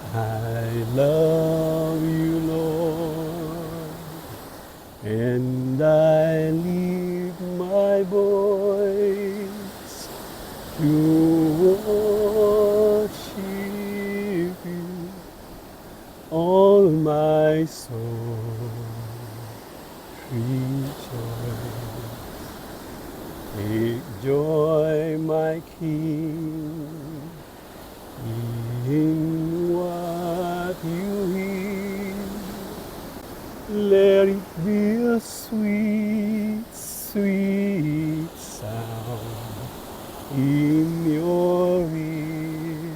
I love you, Lord, and I lift my voice to worship you. All my soul rejoice. Take joy, my King, in what you hear. Let it be a sweet, sweet sound in your ear.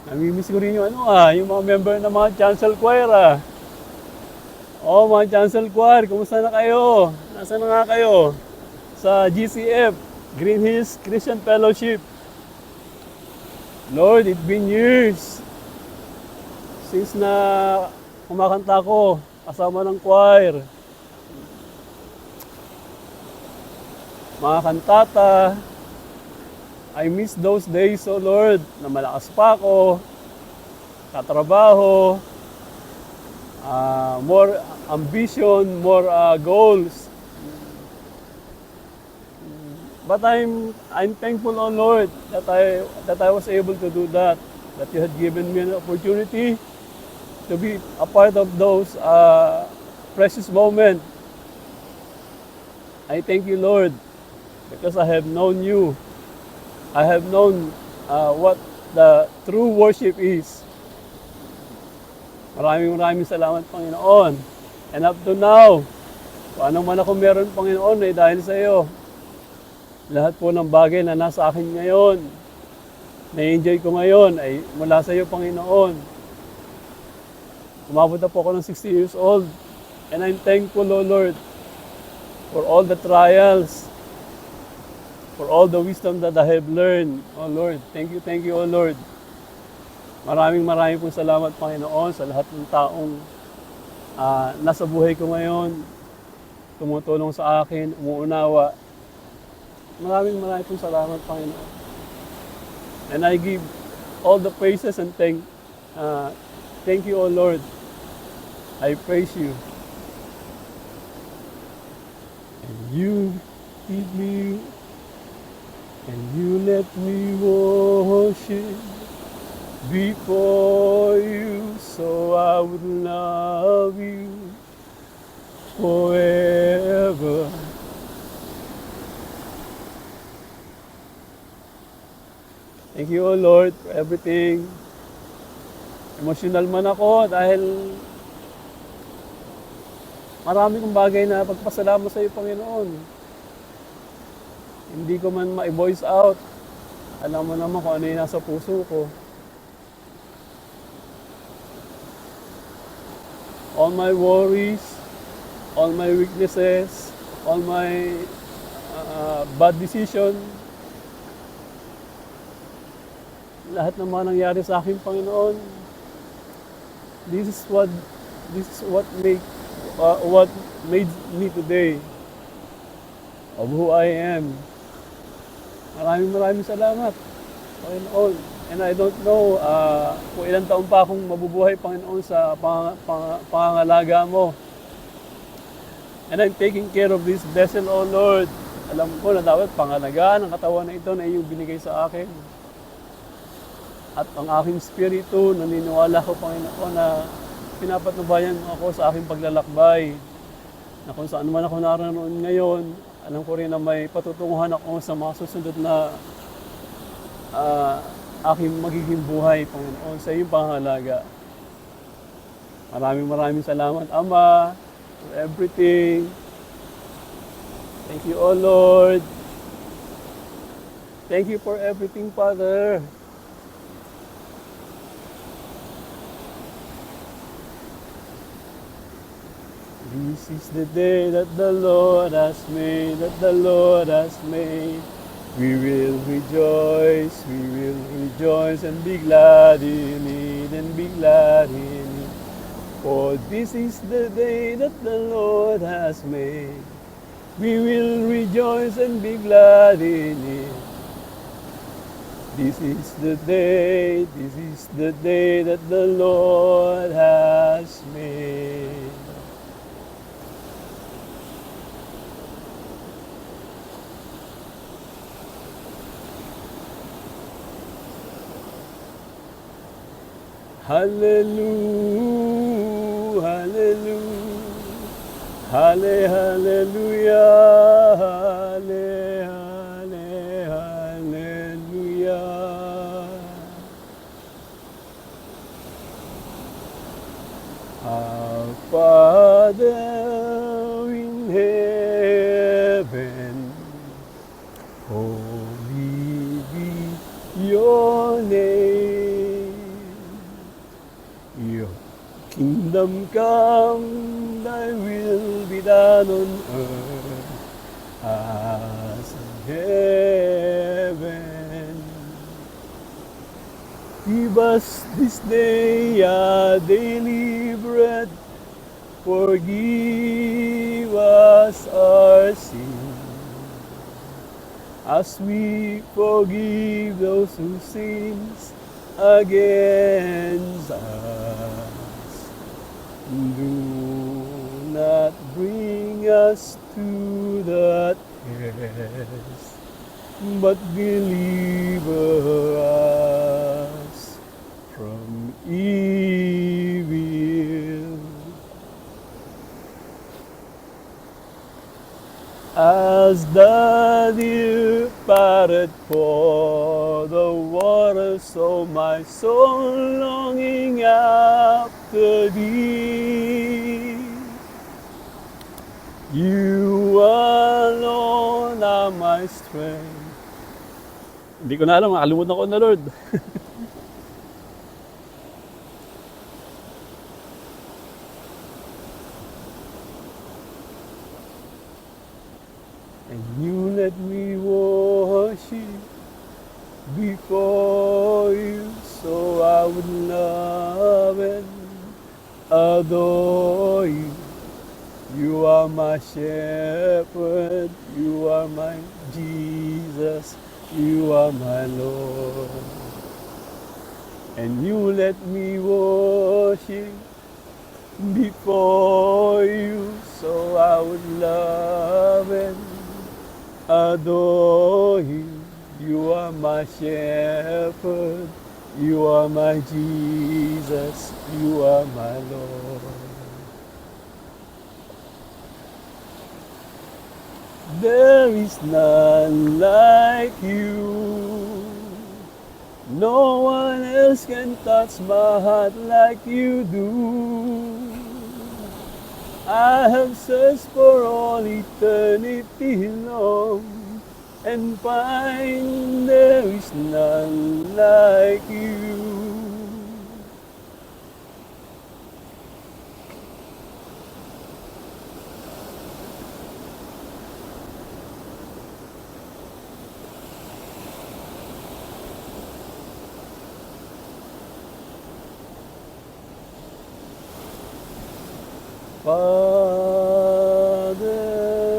Namimiss ko rin yung yung mga member ng mga chancel choir mga chancel choir, kumusta na kayo? Nasaan na nga kayo? Sa GCF, Green Hills Christian Fellowship. Lord, it's been years since na kumakanta ko kasama ng choir. Mga kantata, I miss those days, oh Lord, na malakas pa ako, katrabaho, more ambition, more goals. But I'm thankful, oh Lord, that I was able to do that you had given me an opportunity to be a part of those precious moments. I thank you, Lord, because I have known you. I have known what the true worship is. Maraming salamat, Panginoon. And up to now, kung anong man ako meron, Panginoon, ay dahil sa iyo. Lahat po ng bagay na nasa akin ngayon, na-enjoy ko ngayon, ay mula sa iyo, Panginoon. Umabot na po ako ng 60 years old. And I'm thankful, O Lord, for all the trials, for all the wisdom that I have learned. O Lord, thank you, O Lord. Maraming pong salamat, Panginoon, sa lahat ng taong nasa buhay ko ngayon, tumutulong sa akin, umuunawa. Maraming pong salamat, Panginoon. And I give all the praises and thank you, O Lord. I praise you. And you keep me, and you let me worship before you, so I would love you forever. Thank you, O Lord, for everything. Emotional man ako dahil marami kong bagay na pagpasalamat sa iyo, Panginoon. Hindi ko man ma-voice out. Alam mo naman kung ano yung nasa puso ko. All my worries, all my weaknesses, all my bad decision, lahat ng mga nangyari sa akin, Panginoon, this is what made me today of who I am. Maraming salamat, Panginoon. And I don't know kung ilang taon pa akong mabubuhay, Panginoon, sa pangangalaga mo. And I'm taking care of this vessel, O Lord. Alam ko na dapat pangalagaan ang katawan na ito na iyong binigay sa akin. At ang aking spirito, naniniwala ko, Panginoon, na pinapatnubayan mo ako sa aking paglalakbay. Na kung saan man ako naroon ngayon, alam ko rin na may patutunguhan ako sa mga susunod na aking magiging buhay, Panginoon, sa iyong pangalaga. Maraming salamat, Ama, for everything. Thank you, O Lord. Thank you for everything, Father. This is the day that the Lord has made, We will rejoice and be glad in it, For this is the day that the Lord has made. We will rejoice and be glad in it. This is the day that the Lord has made. Hallelujah, hallelujah, hallelujah, hallelujah. Our Father in heaven, holy be your name. Your kingdom come, thy will be done on earth as in heaven. Give us this day our daily bread. Forgive us our sins, as we forgive those who sins against us. Do not bring us to the test, but deliver us from evil. As the deer panted for the water, so my soul longing after thee. You alone are my strength. Hindi ko na alam, nakalimutan ko na, Lord. And you let me worship before you, so I would love and adore you. You are my shepherd, you are my Jesus, you are my Lord. And you let me worship before you, so I would love and adore you. You are my shepherd, you are my Jesus, you are my Lord. There is none like you. No one else can touch my heart like you do. I have searched for all eternity long and find there is none like you. Father,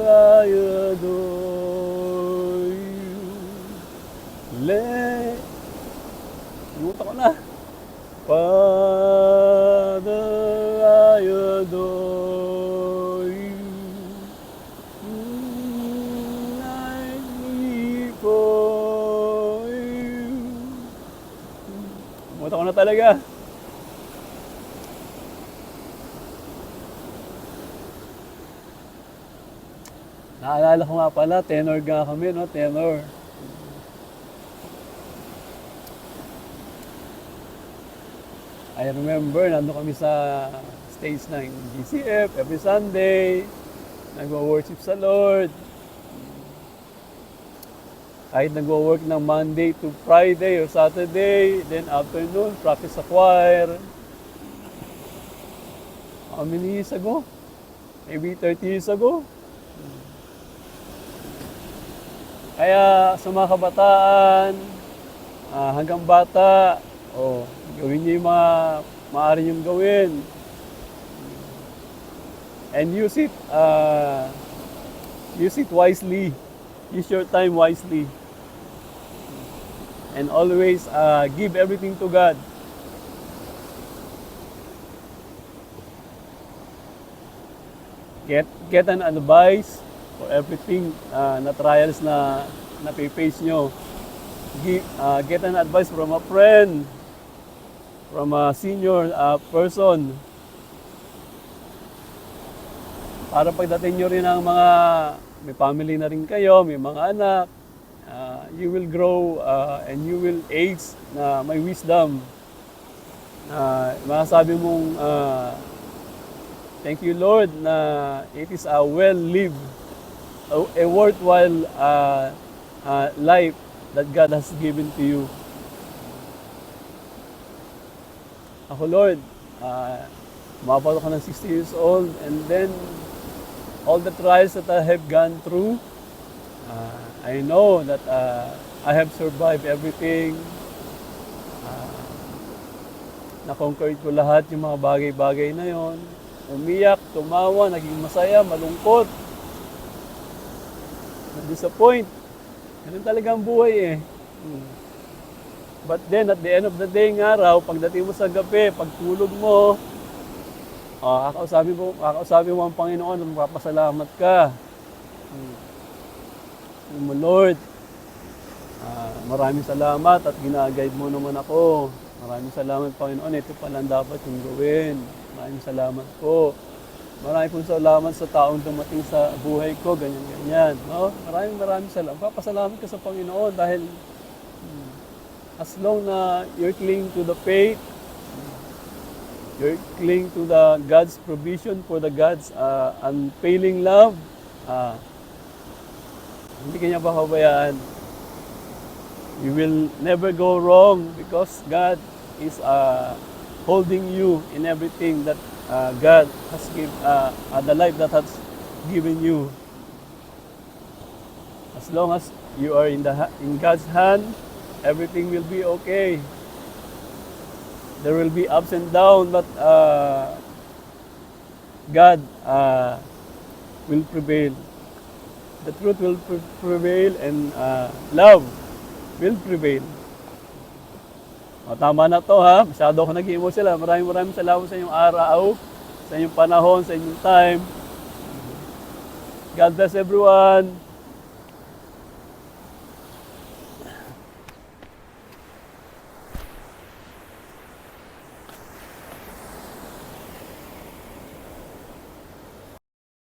I adore you. Limutan ko na. Father, I adore you. I live for you. Limutan ko na talaga. Naalala ko nga pala, tenor nga kami, no? Tenor. I remember, nandun kami sa stage ng GCF every Sunday. Nagwo-worship sa Lord. Kahit nagwo-work ng Monday to Friday or Saturday, then afternoon, practice sa choir. How many years ago? Maybe 30 years ago. Kaya sa mga kabataan, hanggang bata, gawin niyo yung mga maaari niyong gawin. And use it wisely. Use your time wisely. and always give everything to God. Get an advice for everything na trials na napipace nyo. Get an advice from a friend, from a senior person. Para pagdating nyo rin ang mga, may family na rin kayo, may mga anak, you will grow and you will age na may wisdom. Masasabi mong, thank you Lord na it is a well-lived, a worthwhile life that God has given to you. Ako Lord, umabot ako ng 60 years old, and then all the trials that I have gone through, I know that I have survived everything. Na-conquer ko lahat yung mga bagay-bagay na yon. Umiyak, tumawa, naging masaya, malungkot, na-disappoint. Ganun talaga ang buhay eh. But then, at the end of the day ng araw, pagdating mo sa gabi, pagtulog mo, kakausapin mo ang Panginoon at magpapasalamat ka. Mo Lord, maraming salamat at gina-guide mo naman ako. Maraming salamat Panginoon, ito pala ang dapat yung gawin. Maraming salamat po. Maraming pong salamat sa taong dumating sa buhay ko, ganyan-ganyan. No? Maraming salamat. Papasalamat ka sa Panginoon dahil as long na you're clinging to the faith, you're clinging to the God's provision for the God's unfailing love, hindi kanya pahabayaan. You will never go wrong because God is holding you in everything that God has given, the life that has given you. As long as you are in God's hand, everything will be okay. There will be ups and downs, but God will prevail. The truth will prevail, and love will prevail. Tama na to ha. Masyado ako nag-emotional. Maraming salamat sa inyong araw, sa inyong panahon, sa inyong time. God bless everyone.